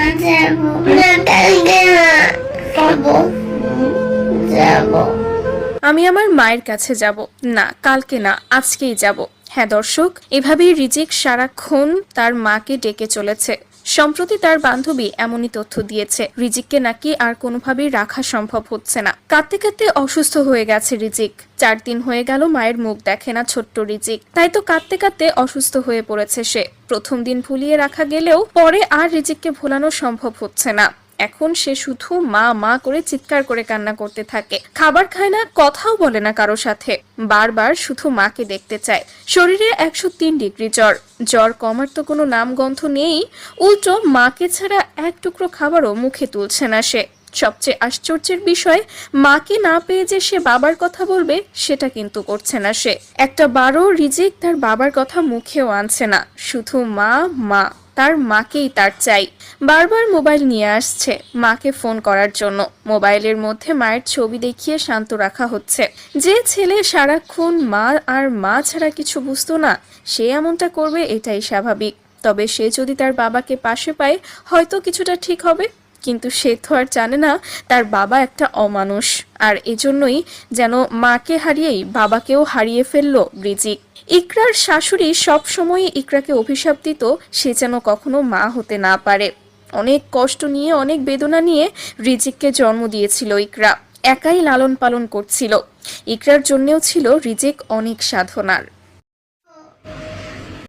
যাবো না, কালকে না, যাবো যাবো। আমি আমার মায়ের কাছে যাব না, কালকে না, আজকেই যাব। হ্যাঁ দর্শক, এভাবেই রিজিক সারাক্ষণ তার মাকে ডেকে চলেছে। সম্প্রতি তার বান্ধবী এমনই তথ্য দিয়েছে, রিজিককে নাকি আর কোনোভাবেই রাখা সম্ভব হচ্ছে না। কাঁদতে কাঁদতে অসুস্থ হয়ে গেছে রিজিক। 4 দিন হয়ে গেল মায়ের মুখ দেখে না ছোট্ট রিজিক, তাই তো কাঁদতে কাঁদতে অসুস্থ হয়ে পড়েছে সে। প্রথম দিন ভুলিয়ে রাখা গেলেও পরে আর রিজিককে ভোলানো সম্ভব হচ্ছে না। এখন সে শুধু মা মা করে চিৎকার করে কান্না করতে থাকে। খাবার খায় না, কথাও বলে না কারো সাথে, বারবার শুধু মাকে দেখতে চায়। শরীরে 103 ডিগ্রি জ্বর, জ্বর কমার তো কোনো নামগন্ধ নেই। উল্টো মাকে ছাড়া এক টুকরো খাবারও মুখে তুলছে না সে। সবচেয়ে আশ্চর্যের বিষয়, মাকে না পেয়ে যে সে বাবার কথা বলবে সেটা কিন্তু করছে না সে। একটা বারও রিজিক তার বাবার কথা মুখেও আনছে না, শুধু মা মা, তার মাকেই তার চাই। বারবার মোবাইল নিয়ে আসছে মাকে ফোন করার জন্য। মোবাইলের মধ্যে মায়ের ছবি দেখিয়ে শান্ত রাখা হচ্ছে। যে ছেলে সারাক্ষণ মা আর মা ছাড়া কিছু বুঝতো না, সে এমনটা করবে এটাই স্বাভাবিক। তবে সে যদি তার বাবাকে পাশে পায় হয়তো কিছুটা ঠিক হবে, কিন্তু সে তো আর জানে না তার বাবা একটা অমানুষ। আর এজন্যই যেন মাকে হারিয়েই বাবাকেও হারিয়ে ফেললো রিজিক। ইকরার শাশুড়ি সব সময় ইকরাকে অভিশাপ দিত সে যেন কখনো মা হতে না পারে। অনেক কষ্ট নিয়ে, অনেক বেদনা নিয়ে রিজিককে জন্ম দিয়েছিল ইকরা। একাই লালন পালন করছিল। ইকরার জন্যেও ছিল রিজিক অনেক সাধনার।